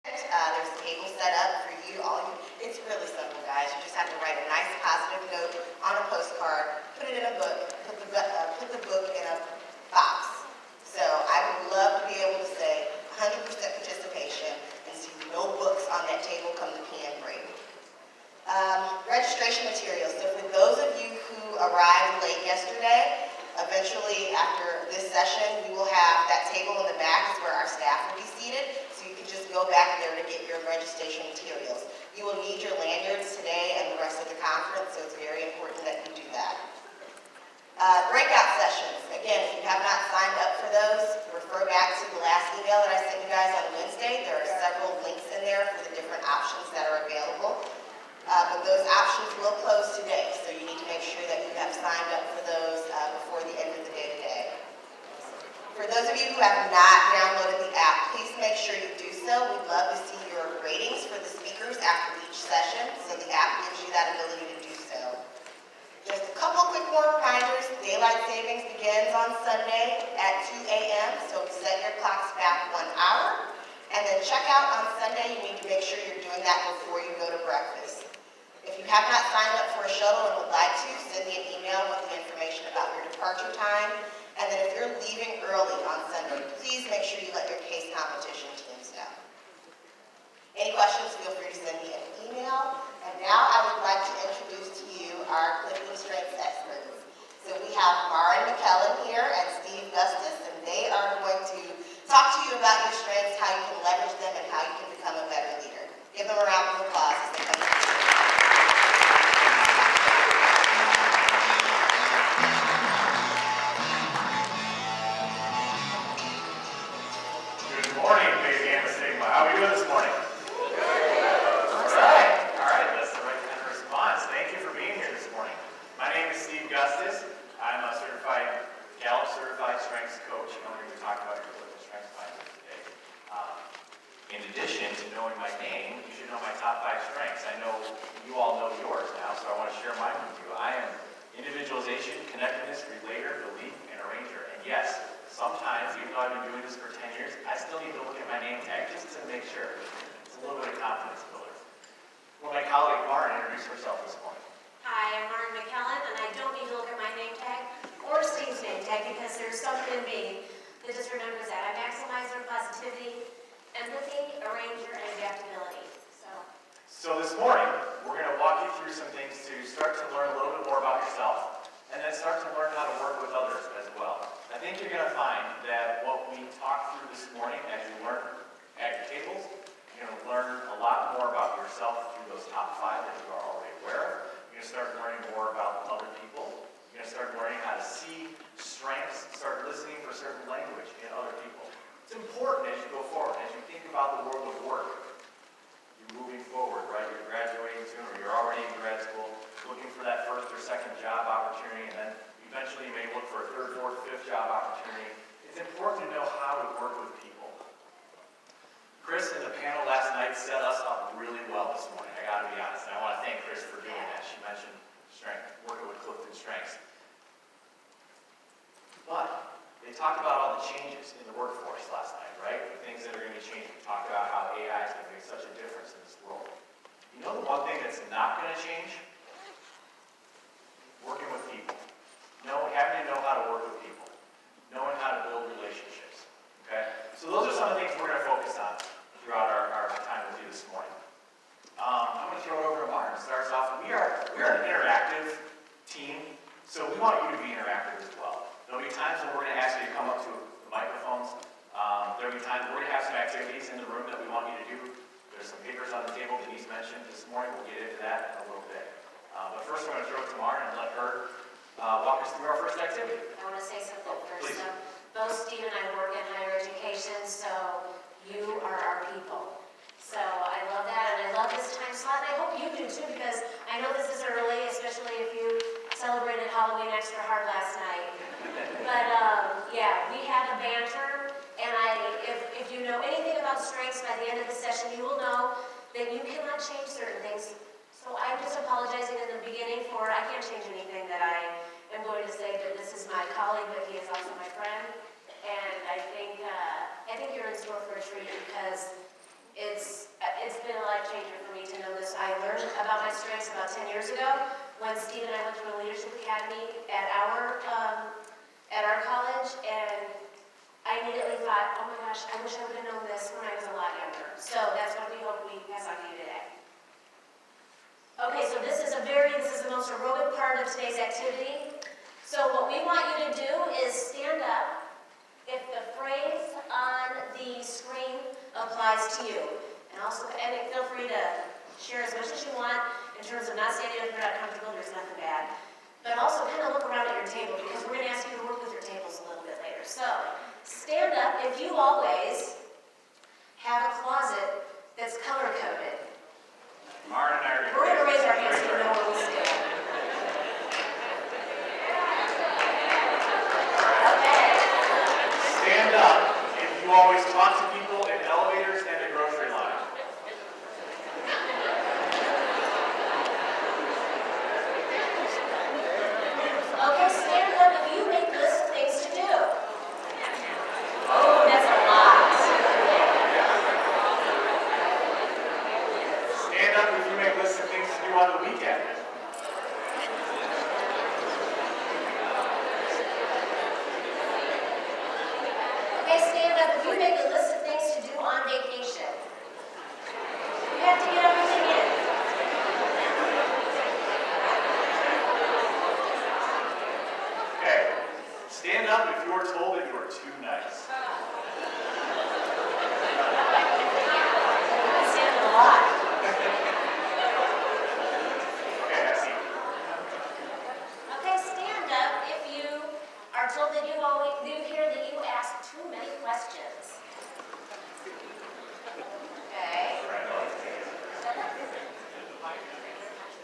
There's a table set up for you. It's really simple, guys. You just have to write a nice positive note on a postcard, put it in a book, put the book in a box. So I would love to be able to say 100% participation and see no books on that table come the PM break. Registration materials. So for those of you who arrived late yesterday, eventually after this session, we will have that table in the back is where our staff will be seated. So you can just go back there to get your registration materials. You will need your lanyards today and the rest of the conference, so it's very important that you do that. Breakout sessions. Again, if you have not signed up for those, refer back to the last email that I sent you guys on Wednesday. There are several links in there for the different options that are available. But those options will close today, so you need to make sure that you have signed up for those before the end of the day today. For those of you who have not downloaded the app, please make sure you do so. We'd love to see your ratings for the speakers after each session, so the app gives you that ability to do so. Just a couple quick more reminders. Daylight savings begins on Sunday at 2 a.m., so set your clocks back 1 hour. And then check out on Sunday, you need to make sure you're doing that before you go to breakfast. If you have not signed up for a shuttle and would like to, send me an email with the information about your departure time. And then if you're leaving early on Sunday, please make sure you let your case competition teams know. Any questions, feel free to send me an email. And now I would like to introduce to you our CliftonStrengths experts. So we have Maren, McKellin here and Steve Gustis, and they are going to talk to you about your strengths, how you can leverage them, and how you can become a better leader. Give them a round of applause as they come to you. How are we doing this morning? All right, that's the right kind of response. Thank you for being here this morning. My name is Steve Gustis. I'm a Gallup certified strengths coach, and I'm going to talk about your CliftonStrengths mindset today. In addition to knowing my name, you should know my top 5 strengths. I know you all know yours now, so I want to share mine with you. I am individualization, connectedness, relator, belief, and arranger. And yes, sometimes, even though I've been doing this for 10 years, I still need to look at my name tag just to make sure. It's a little bit of confidence builder. Well, my colleague Maren introduce herself this morning. Hi, I'm Maren McKellin, and I don't need to look at my name tag or Steve's name tag because there's something in me that just remembers that. I maximize their positivity, empathy, arranger, and adaptability. So this morning, we're going to walk you through some things to start to learn a little bit more about yourself, and then start to learn how to work with others as well. I think you're going to find that what we talked through this morning, as you learn at your tables, you're going to learn a lot more about yourself through those top 5 that you are already aware of. You're going to start learning more about other people. You're going to start learning how to see strengths, start listening for certain language in other people. It's important as you go forward, as you think about the world of work. You're moving forward, right? You're graduating soon, or you're already in grad school, looking for that first or second job opportunity, and then eventually you may look for a 3rd, 4th, 5th job opportunity. It's important to know how to work with people. Chris in the panel last night set us up really well this morning. I got to be honest, and I want to thank Chris for doing that. She mentioned strength, working with CliftonStrengths. But they talked about all the changes in the workforce last night, right? The things that are going to be changing. We talked about how AI is going to make such a difference in this world. You know the one thing that's not going to change? Working with people. Having to know how to work with people. Knowing how to build relationships. Okay? So those are some of the things we're going to focus on throughout our time with you this morning. I'm going to throw it over to Maren. Starts off, we're an interactive team, so we want you to be interactive as well. There'll be times when we're going to ask you to come up to the microphones. There'll be times we're going to have some activities in the room that we want you to do. There's some papers on the table Denise mentioned this morning. We'll get into that in a little bit. But first, we're going to throw it to Maren and let her walk us through our first activity. I want to say something first. Please. Both Steve and I work in higher education, so you are our people. So I love that, and I love this time slot, and I hope you do too, because I know this is early, especially if you celebrated Halloween extra hard last night. But yeah, we have a banter, and if you know anything about strengths, by the end of the session, you will know that you cannot change certain things. So I'm just apologizing in the beginning for I can't change anything that I am going to say, but this is my colleague, but he is also my friend, and I think you're in store for a treat because It's been a life changer for me to know this. I learned about my strengths about 10 years ago when Steve and I went through a leadership academy at our college, and I immediately thought, oh my gosh, I wish I would have known this when I was a lot younger. So that's what we hope we pass on to you today. Okay, so this is the most aerobic part of today's activity. So what we want you to do is stand up if the phrase on the screen applies to you. And also, feel free to share as much as you want in terms of not standing up if you're not comfortable, there's nothing bad. But also kind of look around at your table because we're going to ask you to work with your tables a little bit later. So, stand up if you always have a closet that's color-coded. Maren and I are We're going to raise our hands so we know where we stand. Okay. Stand up if you always talk to people in elevators and the grocery line. Okay, stand up if you make lists of things to do. Oh, that's a lot. Stand up if you make lists of things to do on the weekend. Okay, stand up if you make a list of things to do on vacation. You have to get everything in. Okay. Stand up if you are told that you are too nice. I stand up a lot. Okay, I see. Okay, stand up if you are told that you hear that you ask too many questions. Okay.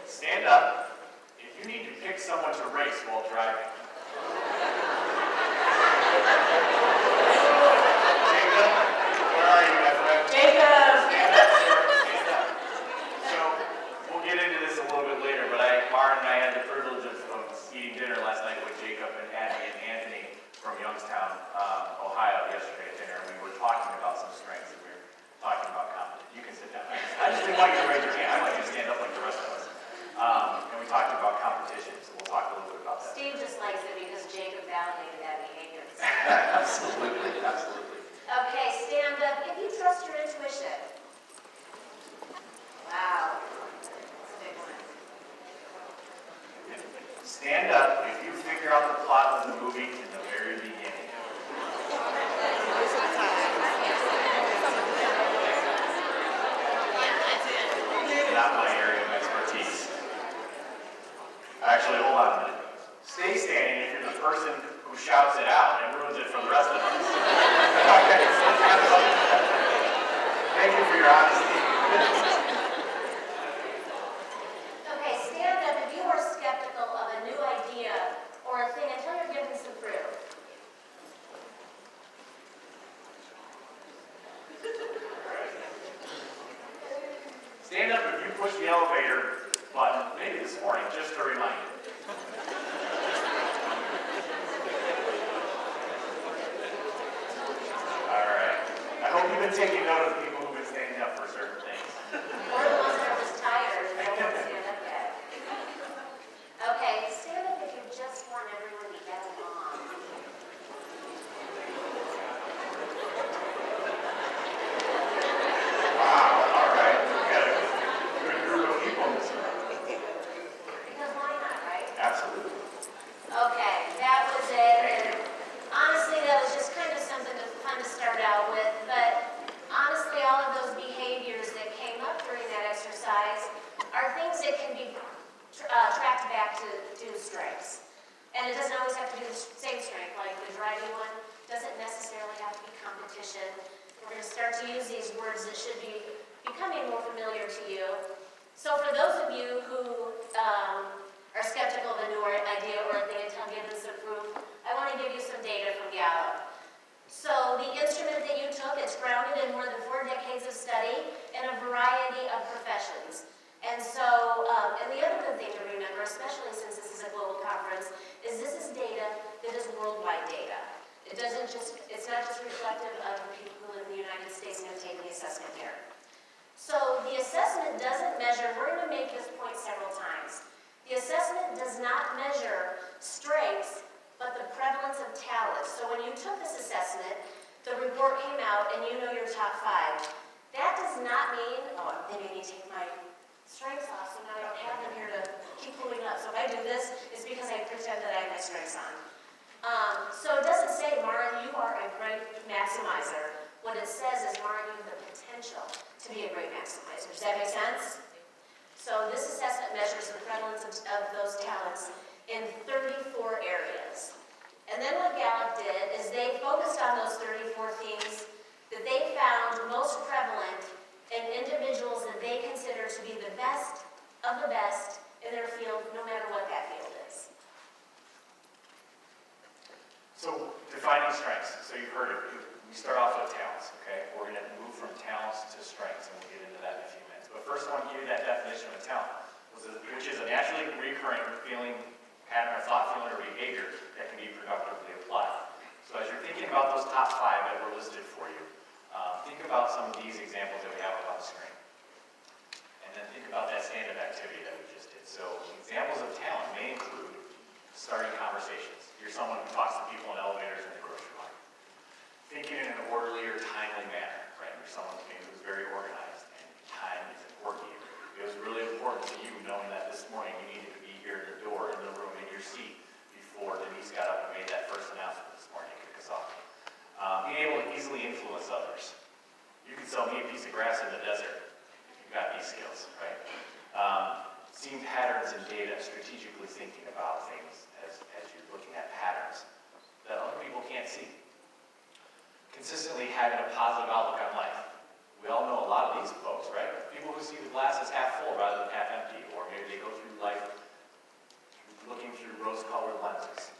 Stand up if you need to pick someone to race while driving. Jacob, where are you, my friend? Jacob! Stand up, sir. Stand up. So, we'll get into this a little bit later, but Maren and I had the privilege of eating dinner last night with Jacob and Abby and Anthony from Youngstown, Ohio, yesterday at dinner. We were talking about some strengths, and we were talking about competition. You can sit down. I just didn't want you to raise your hand. I want you to stand up like the rest of us. And we talked about competition, so we'll talk a little bit about that. Steve just likes it because Jacob validated that behavior. Absolutely, absolutely. Okay, stand up if you trust your intuition. Wow. That's a big one. Stand up if you figure out the plot of the movie in the very beginning. Not my area of expertise. Actually, hold on a minute. Stay standing if you're the person who shouts it out and ruins it for the rest of us. Okay, so let's have fun. Thank you for your honesty. Okay, stand up if you are skeptical of a new idea or a thing until you're given some proof. Stand up if you push the elevator button, maybe this morning, just to remind you. All right. I hope you've been taking note of the people who've been standing up for certain things. Or the ones that are just tired and don't want to stand up yet. Okay, stand up if you just want everyone to get along. Wow, all right. We got a good group of people in this room. Because why not, right? Absolutely. Okay, that was it. And honestly, that was just kind of something fun to start out with. But honestly, all of those behaviors that came up during that exercise are things that can be tracked back to strengths. And it doesn't always have to be the same strength, like the driving one doesn't necessarily have to be competition. We're going to start to use these words that should be becoming more familiar to you. So for those of you who are skeptical of a new idea or a thing until given some proof, I want to give you some data from Gallup. So the instrument that you took, it's grounded in more than 4 decades of study in a variety of professions. And so, and the other good thing to remember, especially since this is a global conference, is this is data that is worldwide data. It's not just reflective of the people who live in the United States and have taken the assessment here. So the assessment doesn't measure, we're going to make this point several times. The assessment does not measure strengths, but the prevalence of talents. So when you took this assessment, the report came out and you know your top 5. That does not mean, oh, they made me take my strengths off, so now I don't have them here to keep pulling up. So if I do this, it's because I pretend that I have my strengths on. So it doesn't say, Maren, you are a great maximizer. What it says is, Maren, you have the potential to be a great maximizer. Does that make sense? So this assessment measures the prevalence of those talents in 34 areas. And then what Gallup did is they focused on those 34 things that they found most prevalent in individuals that they consider to be the best of the best in their field, no matter what that field is. So, defining strengths. So you've heard it. We start off with talents, okay? We're going to move from talents to strengths, and we'll get into that in a few minutes. But first, I want to give you that definition of a talent, which is a naturally recurring feeling, pattern, or thought, feeling, or behavior that can be productively applied. So as you're thinking about those top 5 that were listed for you, think about some of these examples that we have up on the screen. And then think about that stand-up activity that we just did. So examples of talent may include starting conversations. You're someone who talks to people in elevators in the grocery line. Thinking in an orderly or timely manner, right? You're someone who's very organized, and time is important to you. It was really important to you knowing that this morning you needed to be here at the door, in the room, in your seat before Denise got up and made that first announcement this morning to kick us off. Being able to easily influence others. You can sell me a piece of grass in the desert if you've got these skills, right? Seeing patterns in data, strategically thinking about things as you're looking at patterns that other people can't see. Consistently having a positive outlook on life. We all know a lot of these folks, right? People who see the glass as half full rather than half empty, or maybe they go through life looking through rose-colored lenses.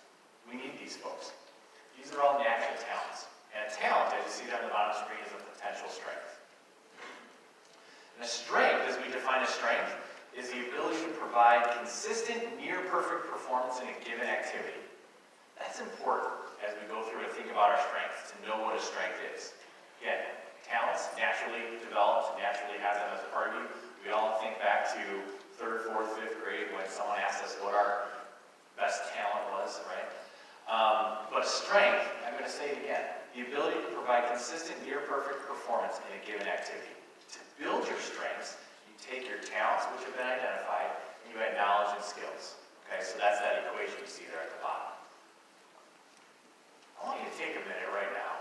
We need these folks. These are all natural talents. And a talent, as you see there on the bottom of the screen, is a potential strength. And a strength, as we define a strength, is the ability to provide consistent, near-perfect performance in a given activity. That's important as we go through and think about our strengths, to know what a strength is. Again, talents naturally developed, naturally have them as a part of you. We all think back to 3rd, 4th, 5th grade when someone asked us what our best talent was, right? But strength, I'm going to say it again, the ability to provide consistent, near-perfect performance in a given activity. To build your strengths, you take your talents, which have been identified, and you add knowledge and skills. Okay, so that's that equation you see there at the bottom. I want you to take a minute right now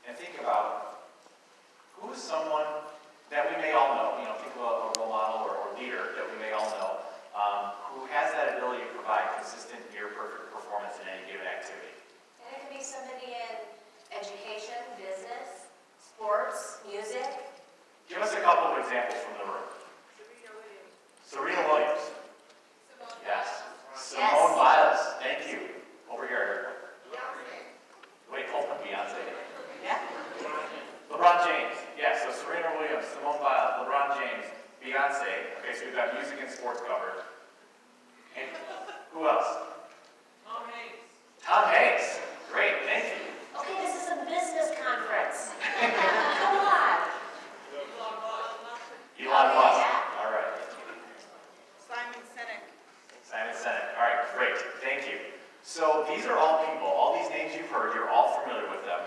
and think about who is someone that we may all know, think of a role model or leader that we may all know, who has that ability to provide consistent, near-perfect performance in any given activity. And it could be somebody in education, business, sports, music. Give us a couple of examples from the room. Serena Williams. Yes. Simone Biles. Thank you. Over here. Wait, hold on. Beyonce. Yeah. LeBron James. Yeah, so Serena Williams, Simone Biles, LeBron James, Beyonce. Okay, so we've got music and sports covered. And who else? Tom Hanks. Tom Hanks. Great, thank you. Okay, this is a business conference. Come on. Elon Musk. Yeah. All right. Simon Sinek. Simon Sinek. All right, great. Thank you. So these are all people. All these names you've heard, you're all familiar with them.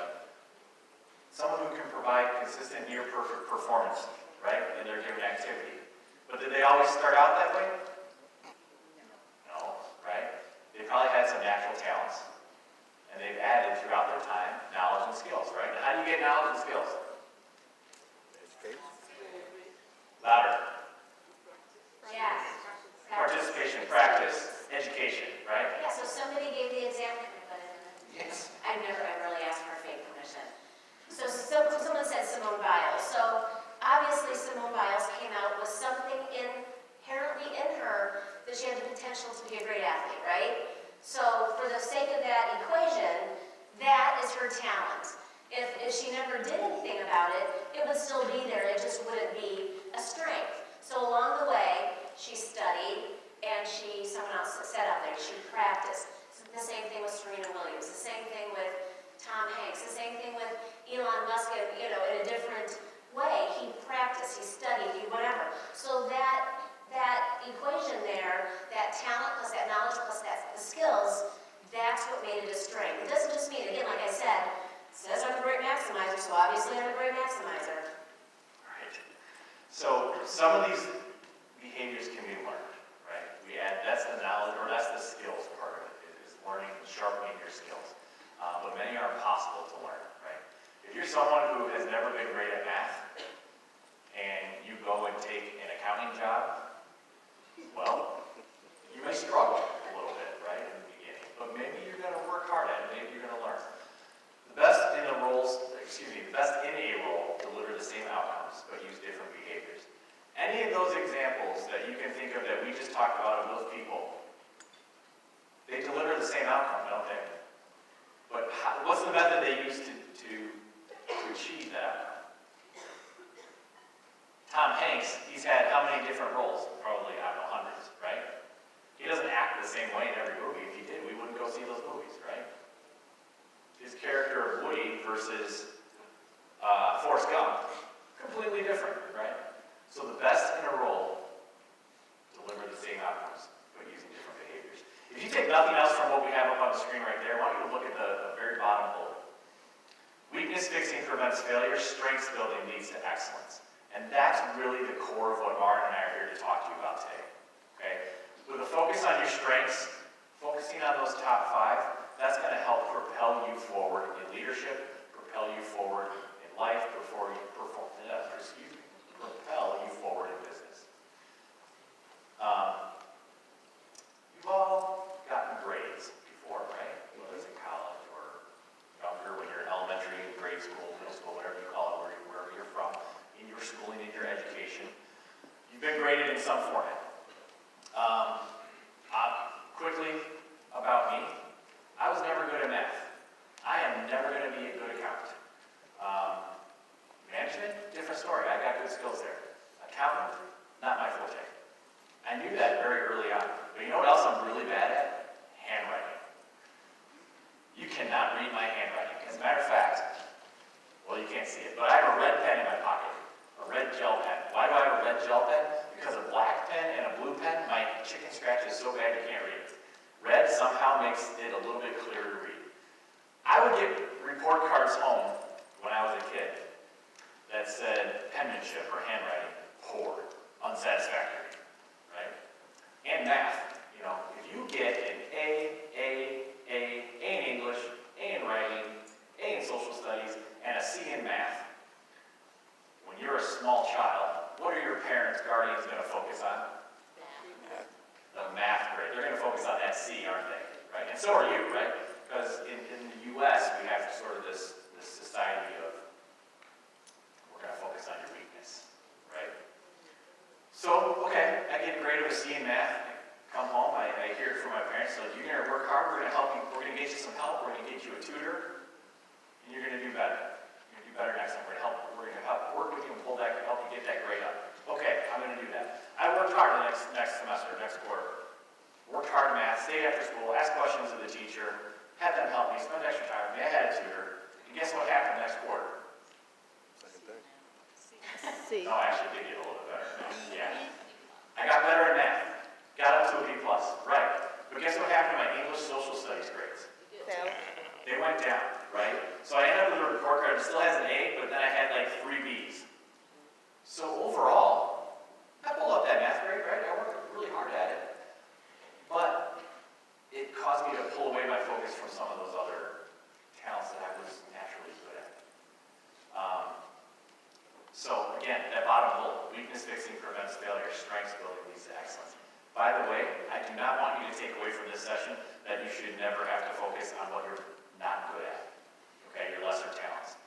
Someone who can provide consistent, near-perfect performance, right, in their given activity. But did they always start out that way? No, right? They probably had some natural talents, and they've added throughout their time knowledge and skills, right? Now, how do you get knowledge and skills? Louder. Yes. Participation, practice, education, right? Yeah, so somebody gave the example. Yes. I really asked for fake permission. So someone said Simone Biles. So obviously Simone Biles came out with something inherently in her that she had the potential to be a great athlete, right? So for the sake of that equation, that is her talent. If she never did anything about it, it would still be there. It just wouldn't be a strength. So along the way, she studied, and someone else said out there, she practiced. So the same thing with Serena Williams, the same thing with Tom Hanks, the same thing with Elon Musk, in a different way. He practiced, he studied, he what made it a strength. It doesn't just mean, again, like I said, it says I'm a great maximizer, so obviously I'm a great maximizer. Right. So some of these behaviors can be learned, right? That's the knowledge, or that's the skills part of it, is learning and sharpening your skills. But many are impossible to learn, right? If you're someone who has never been great at math, and you go and take an accounting job, well, you may struggle a little bit, right, in the beginning. But maybe you're going to work hard at it, maybe you're going to learn. The best in a role deliver the same outcomes, but use different behaviors. Any of those examples that you can think of that we just talked about of those people, they deliver the same outcome, don't they? But what's the method they use to achieve that outcome? Tom Hanks, he's had how many different roles? Probably, I don't know, hundreds, right? He doesn't act the same way in every movie. If he did, we wouldn't go see those movies, right? His character of Woody versus Forrest Gump, completely different, right? So the best in a role deliver the same outcomes, but using different behaviors. If you take nothing else from what we have up on the screen right there, I want you to look at the very bottom bullet. Weakness fixing prevents failure, strengths building leads to excellence. And that's really the core of what Maren and I are here to talk to you about today, okay? With a focus on your strengths, focusing on those top 5, that's going to help propel you forward in leadership, propel you forward in life, propel you forward in business. You've all gotten grades before, right? Whether it's in college or younger, when you're in elementary, grade school, middle school, whatever you call it, wherever you're from, in your schooling, in your education. You've been graded in some format. Quickly about me, I was never good at math. I am never going to be a good accountant. Management, different story. I got good skills there. Accountant, not my forte. I knew that very early on. But you know what else I'm really bad at? Handwriting. You cannot read my handwriting. As a matter of fact, well, you can't see it, but I have a red pen in my pocket. A red gel pen. Why do I have a red gel pen? Because a black pen and a blue pen, my chicken scratch is so bad you can't read it. Red somehow makes it a little bit clearer to read. I would get report cards home when I was a kid that said penmanship or handwriting, poor, unsatisfactory, right? And math, you know, if you get an A in English, A in writing, A in social studies, and a C in math, when you're a small child, what are your parents, guardians going to focus on? The math grade. They're going to focus on that C, aren't they? Right? And so are you, right? Because in the U.S., we have sort of this society of, we're going to focus on your weakness, right? So, okay, I get a grade of a C in math. I come home, I hear it from my parents, like, you're going to work hard, we're going to help you, we're going to get you some help, we're going to get you a tutor, and you're going to do better. You're going to do better next time. We're going to help work with you and help you get that grade up. Okay, I'm going to do that. I worked hard the next semester, next quarter. Worked hard in math, stayed after school, asked questions of the teacher, had them help me, spend extra time with me. I had a tutor. And guess what happened next quarter? C. No, I actually did get a little bit better. Yeah. I got better in math. Got up to a B+. Right. But guess what happened to my English social studies grades? Fail. They went down, right? So I ended up with a report card that still has an A, but then I had like 3 Bs. So overall, I pulled up that math grade, right? I worked really hard at it. But it caused me to pull away my focus from some of those other talents that I was naturally good at. So again, that bottom bullet, weakness fixing prevents failure, strengths building leads to excellence. By the way, I do not want you to take away from this session that you should never have to focus on what you're not good at, okay, your lesser talents.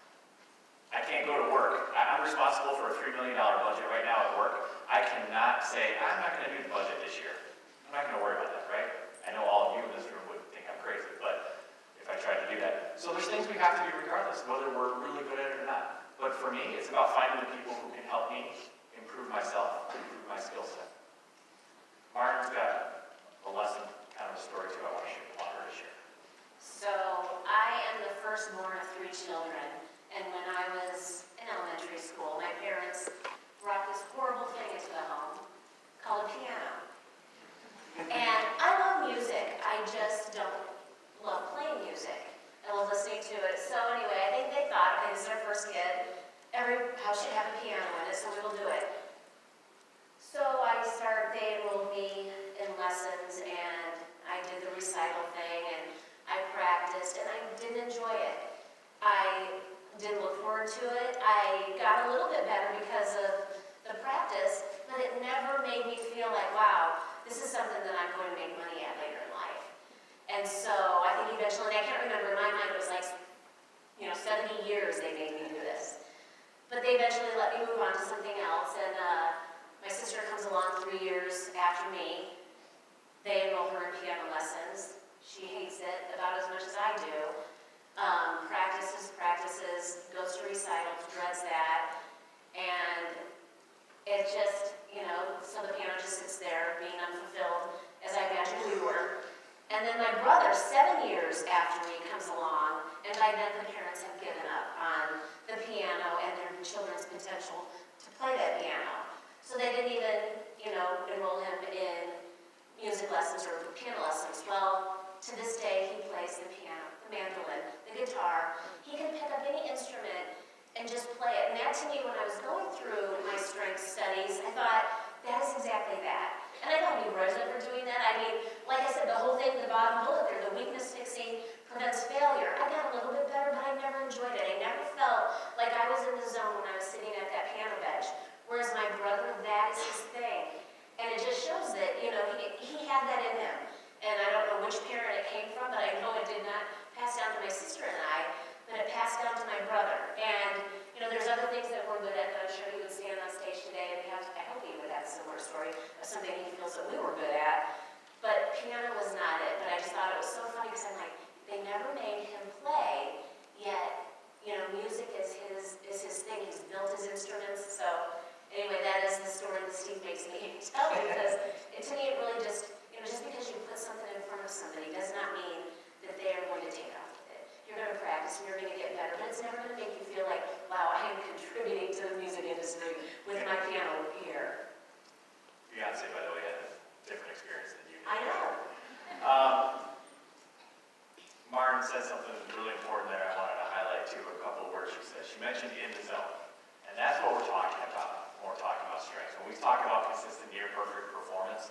I can't go to work. I'm responsible for a $3 million budget right now at work. I cannot say, I'm not going to do the budget this year. I'm not going to worry about that, right? I know all of you in this room would think I'm crazy, but if I tried to do that. So there's things we have to do regardless, whether we're really good at it or not. But for me, it's about finding the people who can help me improve myself, improve my skill set. Maren's got a lesson, kind of a story too I want her to share. So I am the firstborn of 3 children, and when I was in elementary school, my parents brought this horrible thing into the home called a piano. And I love music, I just don't love playing this is our first kid. Every house should have a piano in it, so we will do it. So they enrolled me in lessons, and I did the recital thing, and I practiced, and I did enjoy it. I did look forward to it. I got a little bit better because of the practice, but it never made me feel like, wow, this is something that I'm going to make money at later in life. And so I think eventually, and I can't remember, in my mind it was like, 70 years they made me do this. But they eventually let me move on to something else, and my sister comes along 3 years after me. They enroll her in piano lessons. She hates it about as much as I do. Practices, goes to recitals, dreads that, and it just, so the piano just sits there being unfulfilled, as I imagine we were. And then my brother, 7 years after me, comes along, and by then the parents have given up on the piano and their children's potential to play that piano. So they didn't even, enroll him in music lessons or piano lessons. Well, to this day, he plays the piano, the mandolin, the guitar. He can pick up any instrument and just play it. And that to me, when I was going through my strength studies, I thought, that is exactly that. And I don't begrudge him for doing that. I mean, like I said, the whole thing, the bottom bullet there, the weakness fixing prevents failure. I got a little bit better, but I never enjoyed it. I never felt like I was in the zone when I was sitting at that piano bench. Whereas my brother, that is his thing. And it just shows that, he had that in him. And I don't know which parent it came from, but I know it did not pass down to my sister and I, but it passed down to my brother. And, there's other things that we're good at that I'm sure he would stand on stage today and I hope he would have a similar story of something he feels that we were good at. But piano was not it. But I just thought it was so funny because I'm like, they never made him play, yet, music is his thing. He's built his instruments. So anyway, that is the story that Steve makes me tell because to me it really just, just because you put something in front of somebody does not mean that they are going to take off with it. You're going to practice and you're going to get better, but it's never going to make you feel like, wow, I am contributing to the music industry with my piano here. Beyonce, by the way, had a different experience than you did. I know. Maren said something really important there I wanted to highlight too, a couple of words she said. She mentioned in the zone, and that's what we're talking about when we're talking about strengths. When we talk about consistent, near perfect performance,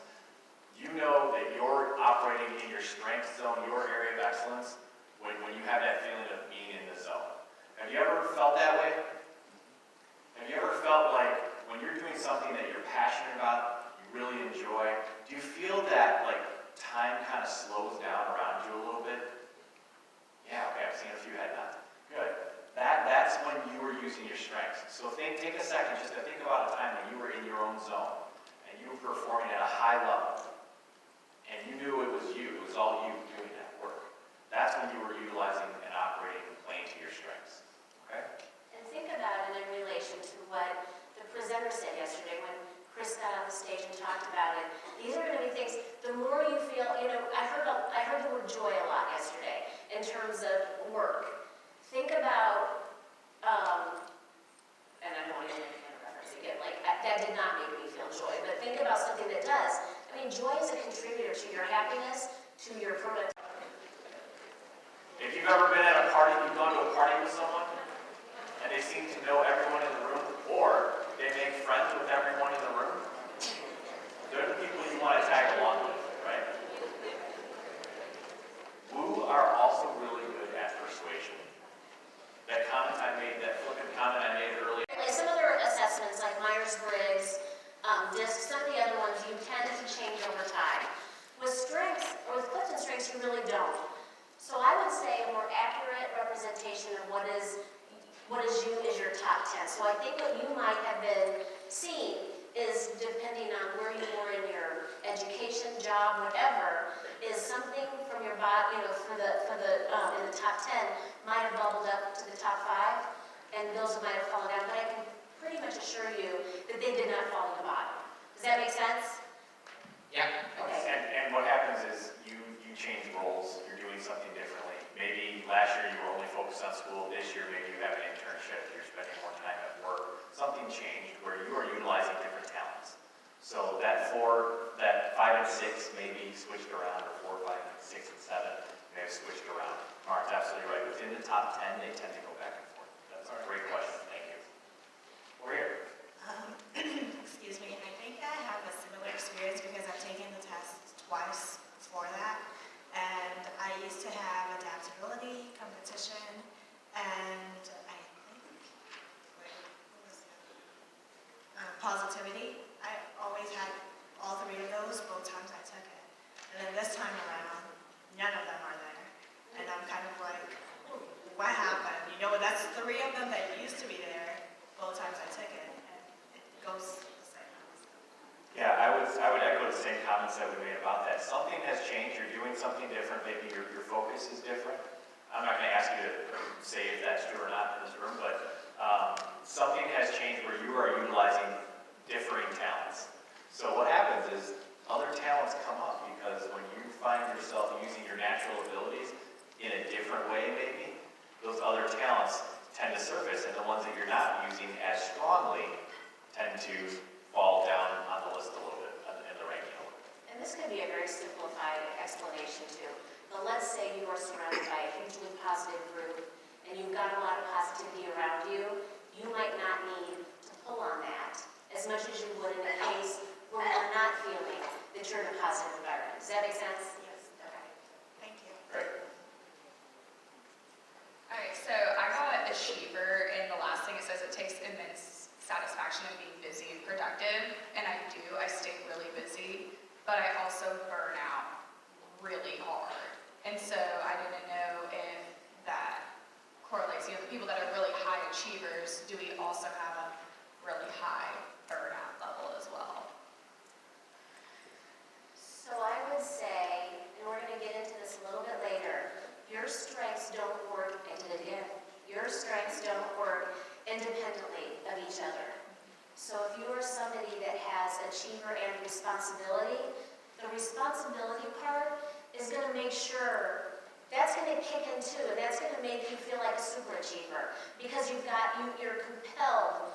you know that you're operating in your strength zone, your area of excellence, when you have that feeling of being in the zone. Have you ever felt that way? Have you ever felt like when you're doing something that you're passionate about, you really enjoy, do you feel that like time kind of slows down around you a little bit? Yeah, okay, I've seen a few head nods. Good. That's when you were using your strengths. So take a second just to think about a time when you were in your own zone and you were performing at a high level and you knew it was all you doing that work. That's when you were utilizing and operating and playing to your strengths. Okay? And think about it in relation to what the presenter said yesterday when Chris got on the stage and talked about it. These are going to be things, the more you feel, I heard the word joy a lot yesterday in terms of work. Think about, and I don't want to make a reference again, like that did not make me feel joy, but think about something that does. I mean, joy is a contributor to your happiness, to your productivity. If you've ever been at a party, you've gone to a party with someone, and they seem to know everyone in the room, or they make friends with everyone in the room, they're the people you want to tag along with, right? Woo are also really good at persuasion. That comment I made, that flippant comment I made earlier. Some other assessments like Myers-Briggs, DISC, some of the other ones you tend to change over time. With strengths, or with CliftonStrengths, you really don't. So I would say a more accurate representation of what is you is your top 10. So I think what you might have been seeing is, depending on where you were in your education, job, whatever, is something from your body, in the top 10 might have bubbled up to the top 5, and those might have fallen down. But I can pretty much assure you that they did not fall to the bottom. Does that make sense? Yeah. Okay. And what happens is you change roles, you're doing something differently. Maybe last year you were only focused on school, this year maybe you have an internship, you're spending more time at work. Something changed where you are utilizing different talents. So that 5 and 6 maybe switched around, or 4, 5, 6, and 7 may have switched around. Maren's absolutely right. Within the top 10, they tend to go back and forth. That's all 3 of them that used to be there, both times I took it, and it goes the same. Yeah, I would echo the same comments that we made about that. Something has changed, you're doing something different, maybe your focus is different. I'm not gonna ask you to say if that's true or not in this room, but something has changed where you are utilizing differing talents. So what happens is other talents come up because when you find yourself using your natural abilities in a different way maybe, those other talents tend to surface, and the ones that you're not using as strongly tend to fall down on the list a little bit, in the ranking a little bit. And this could be a very simplified explanation too. But let's say you are surrounded by a hugely positive group and you've got a lot of positivity around you. You might not need to pull on that as much as you would in a case where you're not feeling that you're in a positive environment. Does that make sense? Yes. Okay. Thank you. Great. All right, so I got achiever, and the last thing it says, it takes immense satisfaction in being busy and productive, and I do. I stay really busy, but I also burn out really hard. And so I didn't know if that correlates. You know, the people that are really high achievers, do we also have a really high burnout level as well? So I would say, and we're going to get into this a little bit later, your strengths don't work, I did it again, your strengths don't work independently of each other. So if you are somebody that has achiever and responsibility, the responsibility part is going to make sure that's going to kick in too, and that's going to make you feel like a super achiever because you're compelled,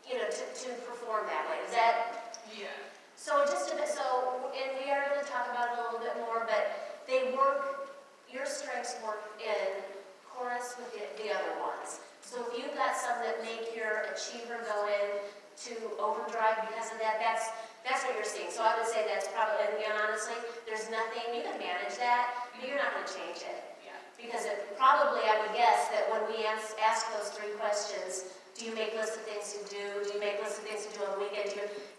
to perform that way. Is that? Yeah. So just a bit. So, and we are going to talk about it a little bit more, but they work. Your strengths work in chorus with the other ones. So if you've got some that make your achiever go in to overdrive because of that, that's what you're seeing. So I would say that's probably, and honestly, there's nothing, you can manage that, but you're not going to change it. Yeah. Because it probably, I would guess, that when we ask those 3 questions, do you make lists of things to do? Do you make lists of things to do on the weekend?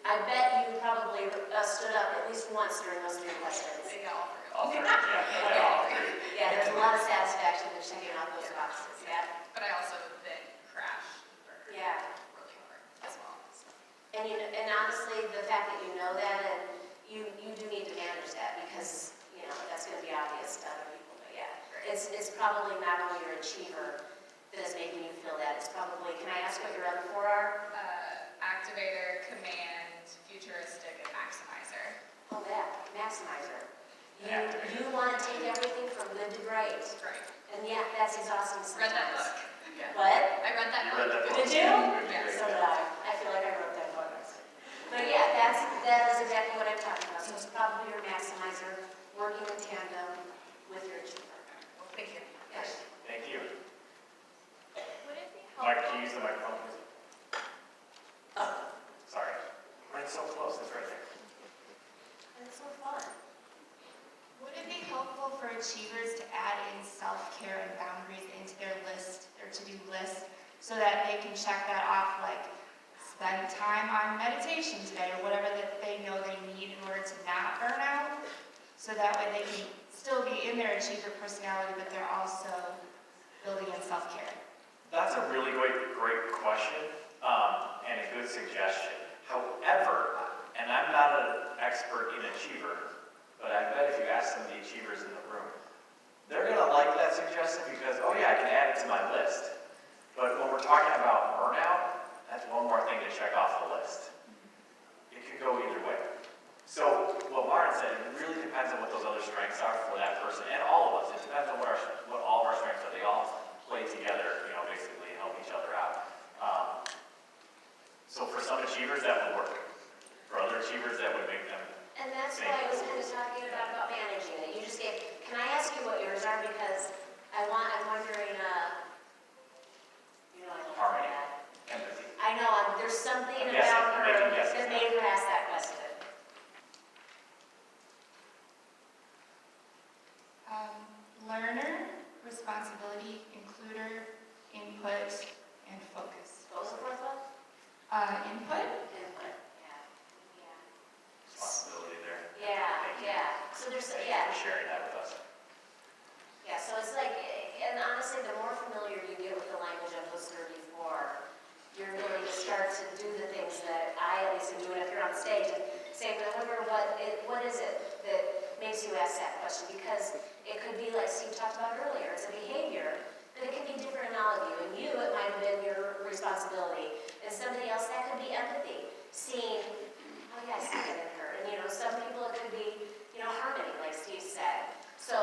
I bet you probably stood up at least once during those 3 questions. Yeah, All three, yeah, all three. Yeah, there's a lot of satisfaction in checking out those boxes, yeah. But I also then crash burn Yeah. really hard as well. So. And honestly, the fact that you know that, and you do need to manage that because, that's going to be obvious to other people. But yeah, it's probably not only your achiever that is making you feel that. It's probably, can I ask what your other 4 are? Activator, command, futuristic, and maximizer. Oh, that, maximizer. Activator. You want to take everything from good to great. Right. And yeah, that's exhausting sometimes. Read that book. Yeah. What? I read that You book. read that book? Did you? Yeah. So did I. I feel like I wrote that book. But yeah, that is exactly what I'm talking about. So it's probably your maximizer working in tandem with your achiever. Well, thank you. Yes. Thank you. Would it be Mike, helpful? can you use the microphone, please? Sorry. Right so close, it's right there. And it's so fun. Would it be helpful for achievers to add in self-care and boundaries into their list, their to-do list, so that they can check that off, like spend time on meditation today, or whatever that they know they need in order to not burn out, so that way they can still be in their achiever personality, but they're also building in self-care? That's a really great question, and a good suggestion. However, and I'm not an expert in achiever, but I bet if you ask some of the achievers in the room, they're going to like that suggestion because, oh yeah, I can add it to my list. But when we're talking about burnout, that's one more thing to check off the list. It could go either way. So what Maren said, it really depends on what those other strengths are for that person and all of us. It depends on what all of our strengths are. They all play together, basically help each other out. So for some achievers, that would work. For other achievers, that would make them. And that's why I was kind of talking about managing it. You just gave, can I ask you what yours are? Because I'm wondering, I love Harmony. that. Empathy. I know, there's something I'm guessing, about I'm her making guesses that now. made her ask that question. Learner, responsibility, includer, input, and focus. What was the 4th one? Input, Input, Responsibility there. yeah. So there's, Thank you yeah. for sharing that with us. Yeah, so it's like, and honestly, honestly, the more familiar you get with the language of those 34, you're going to start to do the things that I at least am doing if you're on stage and say, I wonder what is it that makes you ask that question? Because it could be like Steve talked about earlier, it's a behavior, but it can be different in all of you. And you, it might have been your responsibility. And somebody else, that could be empathy. Seeing, oh yeah, I see that in her. And some people it could be, harmony, like Steve said. So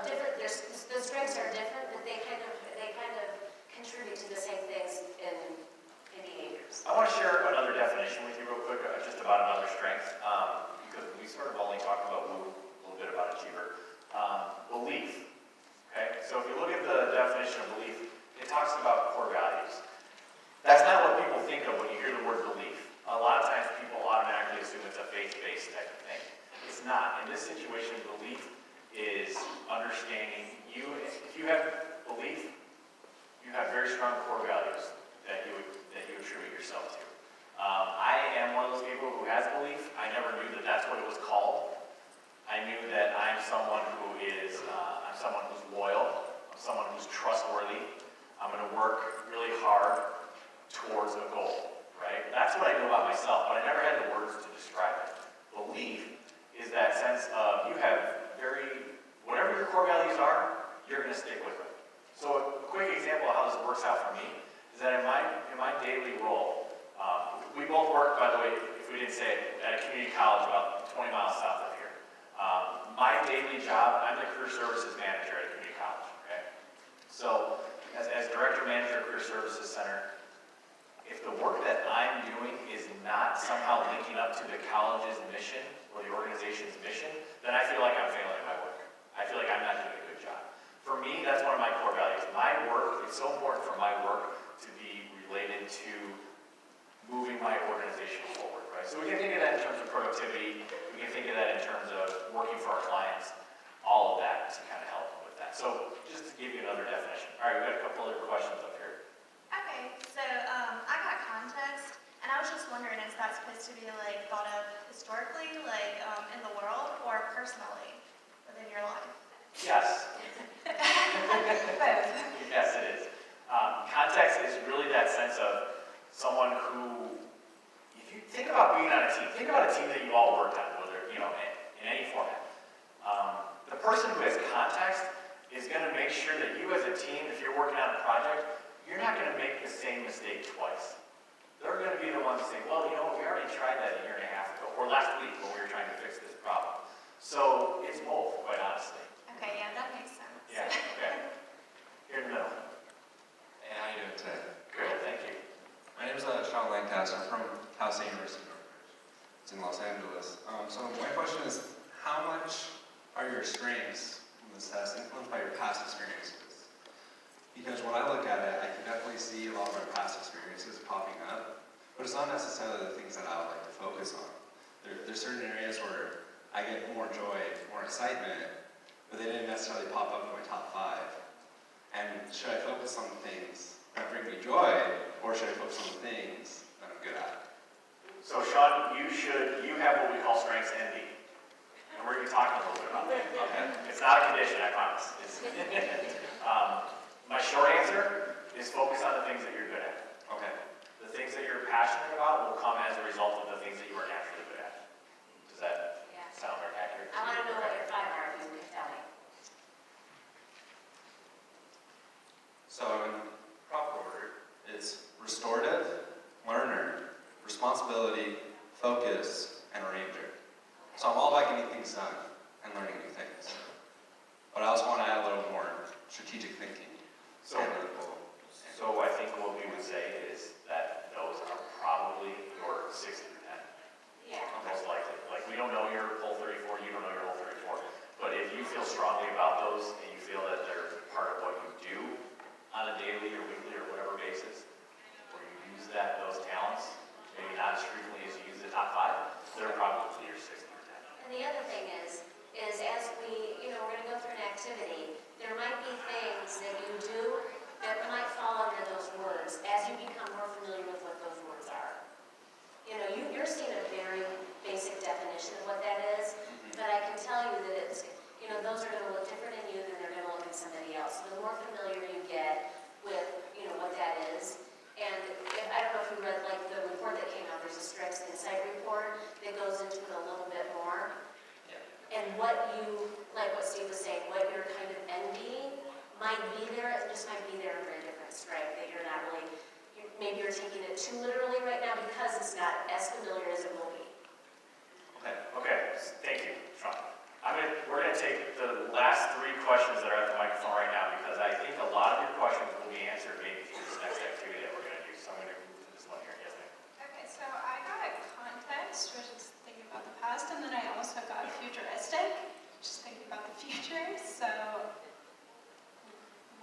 different, the strengths are different, but they kind of contribute to the same things in behaviors. I want to share another definition with you real quick, just about another strength, because we sort of only talked about a little bit about achiever. Belief. Okay, so if you look at the definition of belief, it talks about core values. That's not what people think of when you hear the word belief. A lot of times people automatically assume it's a faith-based type of thing. It's not. In this situation, belief is understanding you. If you have belief, you have very strong core values that you attribute yourself to. I am one of those people who has belief. I never knew that that's what it was called. I knew that I'm someone who's loyal. I'm someone who's trustworthy. I'm going to work really hard towards a goal, right? That's what I knew about myself, but I never had the words to describe it. Belief is that sense of you have whatever your core values are, you're going to stick with them. So a quick example of how this works out for me is that in my daily role, we both work, by the way, if we didn't say it, at a community college about 20 miles south of here. My daily job, I'm the career services manager at a community college, okay? So as director manager of Career Services Center, if the work that I'm doing is not somehow linking up to the college's mission or the organization's mission, then I feel like I'm failing at my work. I feel like I'm not doing a good job. For me, that's one of my core values. My work, it's so important for my work to be related to moving my organization forward, right? So we can think of that in terms of productivity. We can think of that in terms of working for our clients, all of that to kind of help with that. So just to give you another definition. All right, we've got a couple other questions up here. Okay, so I got context, and I was just wondering, is that supposed to be like thought of historically, like in the world, or personally within your life? Yes. Both. Yes, it is. Context is really that sense of someone who, if you think about being on a team, think about a team that you all worked on, whether, in any format. The person who has context is going to make sure that you as a team, if you're working on a project, you're not going to make the same mistake twice. They're going to be the ones to say, well, we already tried that a year and a half ago, or last week when we were trying to fix this problem. So it's both, quite honestly. Okay, yeah, that makes sense. Yeah, okay. Here in the middle. Hey, how you doing today? Good, thank you. My name is Sean Lancaster. I'm from Cal State University. It's in Los Angeles. So my question is, how much are your strengths in this test influenced by your past experiences? Because when I look at it, I can definitely see a lot of my past experiences popping up, but it's not necessarily the things that I would like to focus on. There's certain areas where I get more joy, more excitement, but they didn't necessarily pop up in my top 5. And should I focus on the things that bring me joy, or should I focus on the things that I'm good at? So Sean, you have what we call strengths envy. And we're going to be talking a little bit about that. Okay. It's not a condition, I promise. My short answer is focus on the things that you're good at. Okay. The things that you're passionate about will come as a result of the things that you are naturally good at. Does that sound accurate? I want to know what your 5 are, if you can tell me. So in proper order, it's restorative, learner, responsibility, focus, and arranger. So I'm all about getting things done and learning new things. But I also want to add a little more strategic thinking. So I think what we would say is that those are probably your 6 through 10. Yeah. Most likely. Like, we don't know your whole 34, you don't know your whole 34. But if you feel strongly about those and you feel that they're part of what you do on a daily or weekly or whatever basis, where you use those talents, maybe not as frequently as you use the top 5, just might be there for a different strength that you're not really, maybe you're taking it too literally right now because it's not as familiar as it will be. Okay, thank you, Sean. We're gonna take the last 3 questions that are at the microphone right now because I think a lot of your questions will be answered maybe through this next activity that we're gonna do. So I'm gonna move to this one here. Yes, ma'am. Okay, so I got context, which is thinking about the past, and then I also got futuristic, just thinking about the future. So,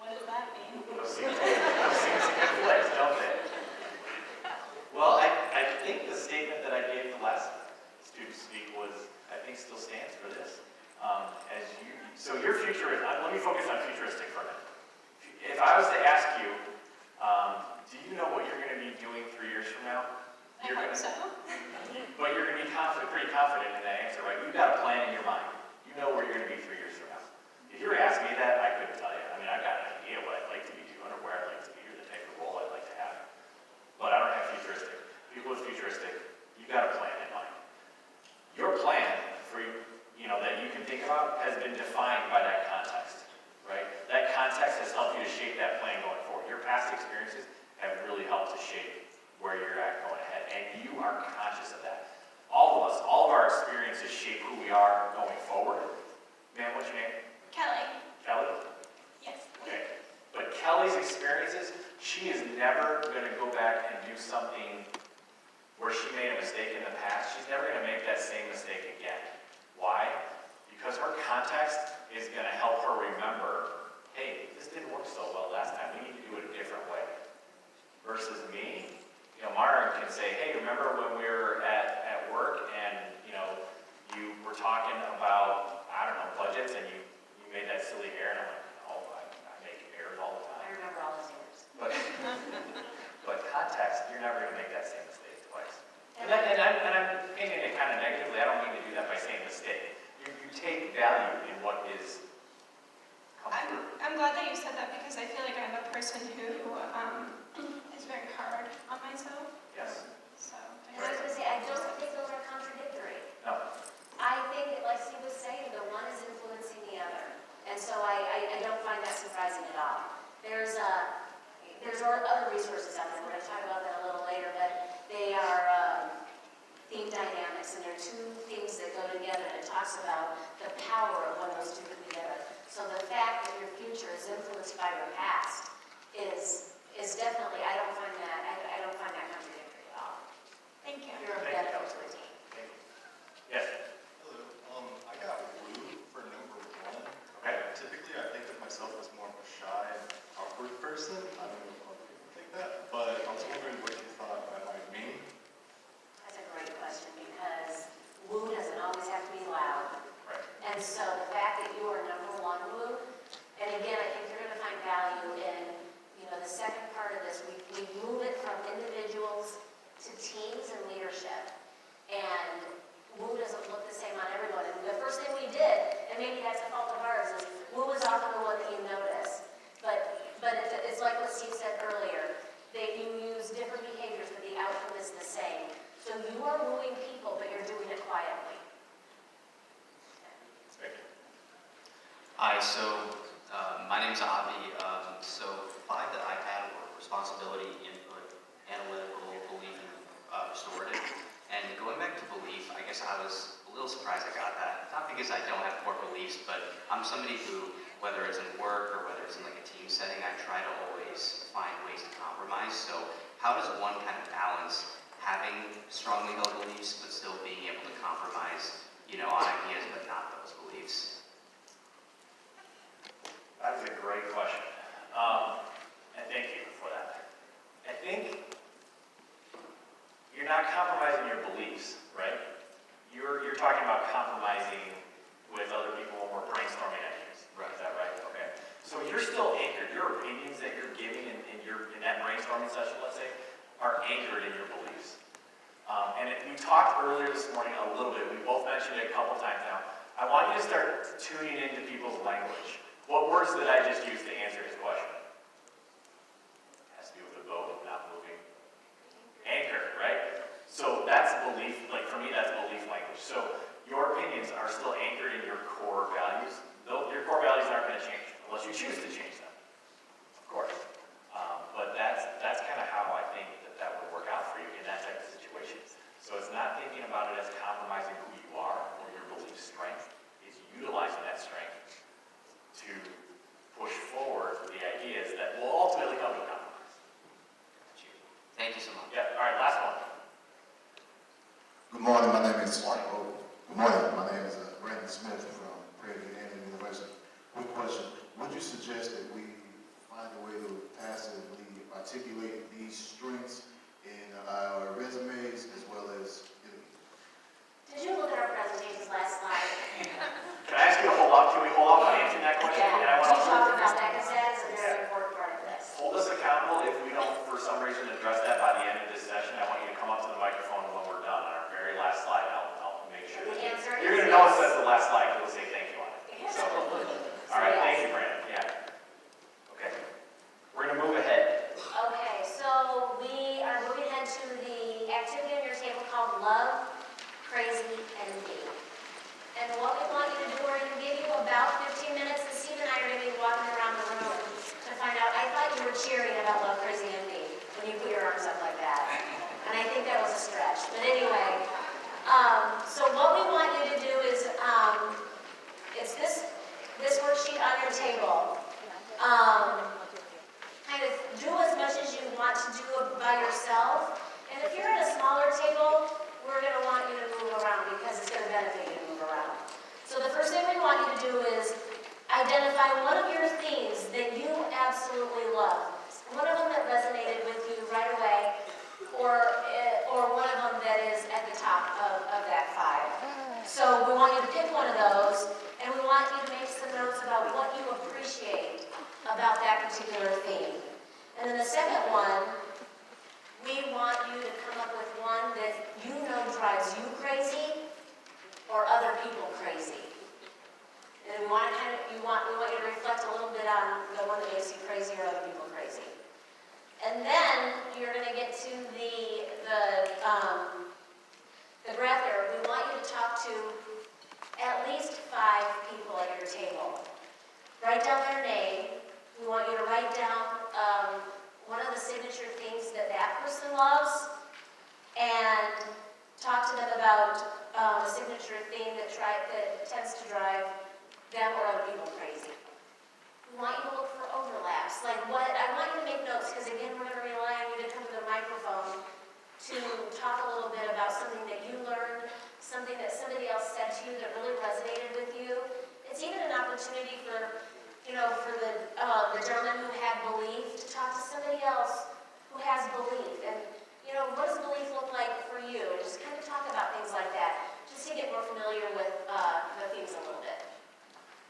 what does that mean? Those seem to conflict, don't they? Well, I think the statement that I gave the last student speak was, I think still stands for this. So your future, let me focus on futuristic for a minute. If I was to ask you, do you know what you're going to be doing 3 years from now? I hope so. But you're going to be pretty confident in that answer, right? You've got a plan in your mind. You know where you're going to be 3 years from now. If you were to ask me that, I couldn't tell you. I mean, I've got an idea what I'd like to be doing or where I'd like to be or the type of role I'd like to have. But I don't have futuristic. People with futuristic, you've got a plan in mind. Your plan for that you can think about has been defined by that context, right? That context has helped you to shape that plan going forward. Your past experiences have really helped to shape where you're at going ahead, and you are conscious of that. All of us, all of our experiences shape who we are going forward. Ma'am, what's your name? Kelly. Kelly? Yes. Okay. But Kelly's experiences, she is never going to go back and do something where she made a mistake in the past. She's never going to make that same mistake again. Why? Because her context is going to help her remember, hey, this didn't work so well last time. We need to do it a different way. Versus me, Maren can say, hey, remember when we were at work and, you were talking about, I don't know, budgets and you made that silly hair and I'm like, oh, I make errors all the time. I remember all those years. But context, you're never going to make that same mistake twice. And I'm painting it kind of negatively. I don't mean to do that by saying mistake. You take value in what is comfortable. I'm glad that you said that because I feel like I'm a person who is very hard on myself. Yes. So. And I was going to say, I don't think those are contradictory. No. I think, like Steve was saying, the one is influencing the other. And so I don't find that surprising at all. There's other resources out there. We're going to talk about that a little later, but they are theme dynamics, and there are 2 things that go together, and it talks about the power of when those 2 come together. So the fact that your future is influenced by your past is definitely, I don't find that contradictory at all. Thank you. You're a benefit to a team. Thank you. Yes. Hello. I got blue for number 1. Okay. Typically, I think of myself as more of a shy, awkward person. I don't know if other people think that, but I was wondering what you thought that might mean. That's a great question because woo doesn't always have to be loud. Right. And so the fact that you are number 1 woo, and again, I think you're going to find value in, the second part of this. We move it from individuals to teams and leadership. And woo doesn't look the same on everyone. And the first thing we did, and maybe that's a fault of ours, is woo is often the one that you notice. But it's like what Steve said earlier, that you use different behaviors, but the outcome is the same. So you are wooing people, but you're doing it quietly. Hi, so my name's Avi. So 5 that I had were responsibility, input, analytical, belief, and restorative. And going back to belief, I guess I was a little surprised I got that. Not because I don't have core beliefs, but I'm somebody who, whether it's in work or whether it's in like a team setting, I try to always find ways to compromise. So how does one kind of balance having strongly held beliefs, but still being able to compromise, on ideas, but not those beliefs? That's a great question. And thank you for that. I think you're not compromising your beliefs, right? You're talking about compromising with other people when we're brainstorming ideas. Right. Is that right? Okay. So you're still anchored. Your opinions that you're giving in that brainstorming session, let's say, are anchored in your beliefs. And we talked earlier this morning a little bit. We both mentioned it a couple times now. I want you to start tuning into people's language. What words did I just use to answer his question? Has to do with the boat not moving. Anchor, right? So that's belief, like for me, that's belief language. So your opinions are still anchored in your core values. Though your core values aren't going to change unless you choose to change them. is, good morning, my name is Brandon Smith from Prairie View Indian University. Quick question, would you suggest that we find a way to passively articulate these strengths in our resumes as well as interviews? Did you look at our presentations last slide? Can I ask you to hold off? Can we hold off on answering that question? And I Yeah, want we to talked about that because that is a very important part of this. hold us accountable. If we don't, for some reason, address that by the end of this session, I want you to come up to the microphone when we're done on our very last slide. I'll make sure. The answer You're is going to know it yes. says the last slide. You'll say thank you on it. So, all right, thank you, Brandon. Yeah. Okay. We're going to move ahead. Okay, so we are moving ahead to the activity on your table called Love, Crazy, and Me. And what we want you to do, we're going to give you about 15 minutes, and Steve and I are going to be walking around the room to find out. I thought you were cheering about Love, Crazy, and Me when you put your arms up like that. And I think that was a stretch. But anyway, so what we want you to do is, it's this worksheet on your table. Kind of do as much as you want to do by yourself. And if you're at a smaller table, we're going to want you to move around because it's going to benefit you to move around. So the first thing we want you to do is identify one of your themes that you absolutely love. One of them that resonated with you right away, or one of them that is at the top of that 5. So we want you to pick one of those, and we want you to make some notes about what you appreciate about that particular theme. And then the second one, we want you to come up with one that you know drives you crazy or other people crazy. And we want you to reflect a little bit on the one that makes you crazy or other people crazy. And then you're going to get to the graph there. We want you to talk to at least 5 people at your table. Write down their name. We want you to write down one of the signature things that that person loves, and talk to them about a signature theme that tends to drive them or other people crazy. We want you to look for overlaps. I want you to make notes, because again, we're going to rely on you to come to the microphone to talk a little bit about something that you learned, something that somebody else said to you that really resonated with you. It's even an opportunity for the gentleman who had belief to talk to somebody else who has belief. And, what does belief look like for you? And just kind of talk about things like that, just to get more familiar with the themes a little bit.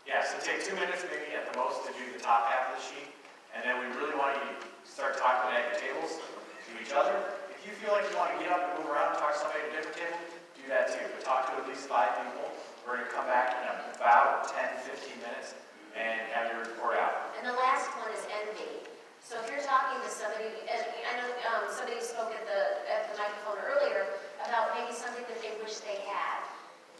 Yeah, so take 2 minutes maybe at the most to do the top half of the sheet, and then we really want you to start talking at your tables to each other. If you feel like you want to get up and move around and talk to somebody at a different table, do that too. But talk to at least 5 people. We're going to come back in about 10, 15 minutes and have your report out. And the last one is envy. So if you're talking to somebody, I know somebody spoke at the microphone earlier about maybe something that they wish they had.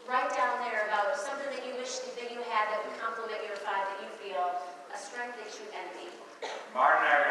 Write down there about something that you wish that you had that would complement your 5 that you feel a strength that you envy. Maren and I are